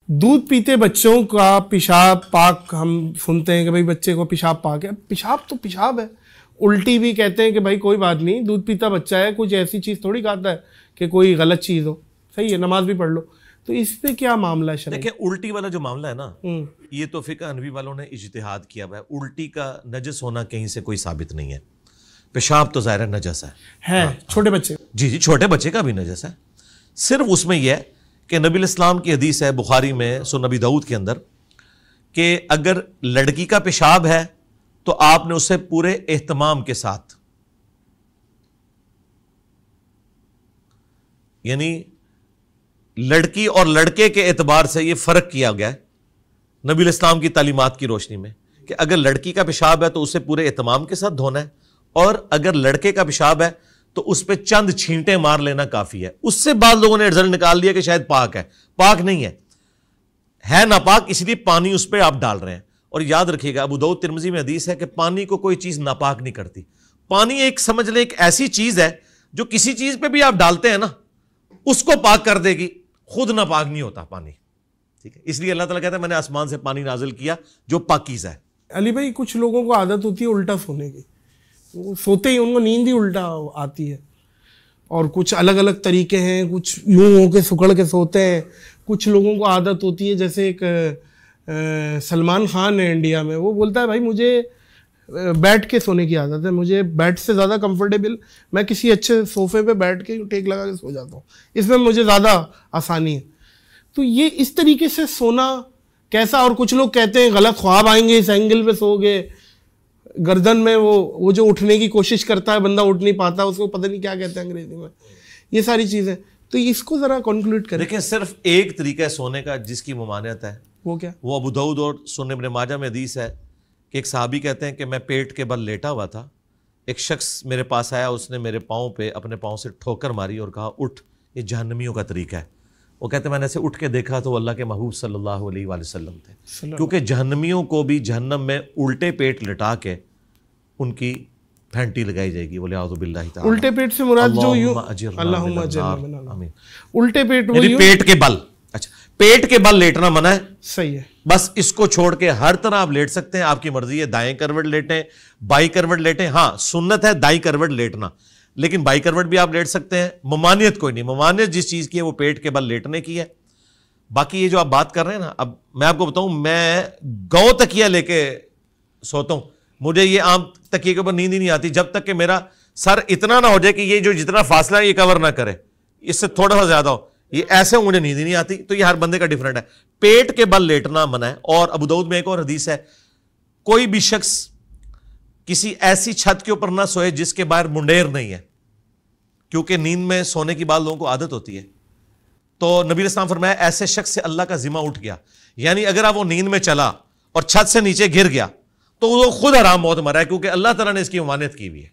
دودھ پیتے بچوں کا پیشاب پاک ہم سنتے ہیں کہ بھائی بچے کو پیشاب پاک ہے. پیشاب تو پیشاب ہے. الٹی بھی کہتے ہیں کہ بھائی کوئی بات نہیں, دودھ پیتا بچہ ہے, کچھ ایسی چیز تھوڑی کھاتا ہے کہ کوئی غلط چیز ہو. صحیح ہے, نماز بھی پڑھ لو. تو اس پہ کیا معاملہ ہے شرعی؟ دیکھیں الٹی والا جو معاملہ ہے نا, یہ تو فقہ حنفی والوں نے اجتہاد کیا ہوا ہے. الٹی کا نجس ہونا کہیں سے کوئی ثابت نہیں ہے. پیشاب تو ظاہر ہے نجس ہے, چھوٹے بچے, جی چھوٹے بچے کا بھی نجس ہے. صرف اس میں یہ ہے کہ نبی الاسلام کی حدیث ہے بخاری میں سنن نبی داؤد کے اندر کہ اگر لڑکی کا پیشاب ہے تو آپ نے اسے پورے اہتمام کے ساتھ, یعنی لڑکی اور لڑکے کے اعتبار سے یہ فرق کیا گیا ہے نبی الاسلام کی تعلیمات کی روشنی میں کہ اگر لڑکی کا پیشاب ہے تو اسے پورے اہتمام کے ساتھ دھونا ہے, اور اگر لڑکے کا پیشاب ہے تو اس پہ چند چھینٹیں مار لینا کافی ہے. اس سے بعض لوگوں نے رزلٹ نکال دیا کہ شاید پاک ہے. پاک نہیں ہے ناپاک, اس لیے پانی اس پہ آپ ڈال رہے ہیں. اور یاد رکھیے گا ابو داؤد ترمذی میں حدیث ہے کہ پانی کو کوئی چیز ناپاک نہیں کرتی. پانی ایک سمجھ لیں ایک ایسی چیز ہے جو کسی چیز پہ بھی آپ ڈالتے ہیں نا اس کو پاک کر دے گی, خود ناپاک نہیں ہوتا پانی. ٹھیک ہے, اس لیے اللہ تعالیٰ کہتا ہے میں نے آسمان سے پانی نازل کیا جو پاکیزہ ہے. علی بھائی کچھ لوگوں کو عادت ہوتی ہے الٹا سونے کی, وہ سوتے ہی ان کو نیند ہی الٹا آتی ہے, اور کچھ الگ الگ طریقے ہیں. کچھ یوں ہو کے سکڑ کے سوتے ہیں, کچھ لوگوں کو عادت ہوتی ہے, جیسے ایک سلمان خان ہے انڈیا میں, وہ بولتا ہے بھائی مجھے بیٹھ کے سونے کی عادت ہے, مجھے بیڈ سے زیادہ کمفرٹیبل, میں کسی اچھے صوفے پہ بیٹھ کے ٹیک لگا کے سو جاتا ہوں, اس میں مجھے زیادہ آسانی ہے. تو یہ اس طریقے سے سونا کیسا؟ اور کچھ لوگ کہتے ہیں غلط خواب آئیں گے اس اینگل پہ سو گے, گردن میں وہ جو اٹھنے کی کوشش کرتا ہے بندہ اٹھ نہیں پاتا, اس کو پتہ نہیں کیا کہتے ہیں انگریزی میں, یہ ساری چیزیں. تو اس کو ذرا کنکلوڈ کریں. دیکھیں صرف ایک طریقہ ہے سونے کا جس کی ممانعت ہے, وہ کیا؟ وہ ابو داؤد اور سنن ابن ماجہ میں حدیث ہے کہ ایک صحابی کہتے ہیں کہ میں پیٹ کے بل لیٹا ہوا تھا, ایک شخص میرے پاس آیا, اس نے میرے پاؤں پہ اپنے پاؤں سے ٹھوکر ماری اور کہا اٹھ, یہ جہنمیوں کا طریقہ ہے. وہ کہتے ہیں میں نے ایسے اٹھ کے دیکھا تو وہ اللہ کے محبوب صلی اللہ علیہ وآلہ وسلم تھے, کیونکہ جہنمیوں کو بھی جہنم میں الٹے پیٹ لٹا کے ان کی پھینٹی لگائی جائے گی. بولے اعوذ باللہ تعالی. الٹے پیٹ سے مراد جو یوں اللہم اجرنا, آمین. الٹے پیٹ یعنی پیٹ کے بل, اچھا پیٹ کے بل لیٹنا منع ہے, صحیح ہے. بس اس کو چھوڑ کے ہر طرح آپ لیٹ سکتے ہیں, آپ کی مرضی ہے. دائیں کروٹ لیٹیں, بائیں کروٹ لیٹیں, ہاں سنت ہے دائیں کروٹ لیٹنا, لیکن بائیں کروٹ بھی آپ لیٹ سکتے ہیں. ممانعت کوئی نہیں, ممانعت جس چیز کی ہے وہ پیٹ کے بل لیٹنے کی ہے. باقی یہ جو آپ بات کر رہے ہیں نا, اب میں آپ کو بتاؤں, میں گاؤں تکیہ لے کے سوتا ہوں, مجھے یہ عام تکیے کے اوپر نیند ہی نہیں آتی جب تک کہ میرا سر اتنا نہ ہو جائے کہ یہ جو جتنا فاصلہ ہے یہ کور نہ کرے, اس سے تھوڑا سا زیادہ ہو, یہ ایسے مجھے نیند ہی نہیں آتی. تو یہ ہر بندے کا ڈیفرنٹ ہے. پیٹ کے بل لیٹنا منع ہے. اور ابو داؤد میں ایک اور حدیث ہے, کوئی بھی شخص کسی ایسی چھت کے اوپر نہ سوئے جس کے باہر منڈیر نہیں ہے, کیونکہ نیند میں سونے کی بعض لوگوں کو عادت ہوتی ہے. تو نبی علیہ السلام فرمایا ایسے شخص سے اللہ کا ذمہ اٹھ گیا, یعنی اگر آپ وہ نیند میں چلا اور چھت سے نیچے گر گیا تو وہ خود حرام موت مرا ہے, کیونکہ اللہ تعالیٰ نے اس کی ممانعت کی ہوئی ہے.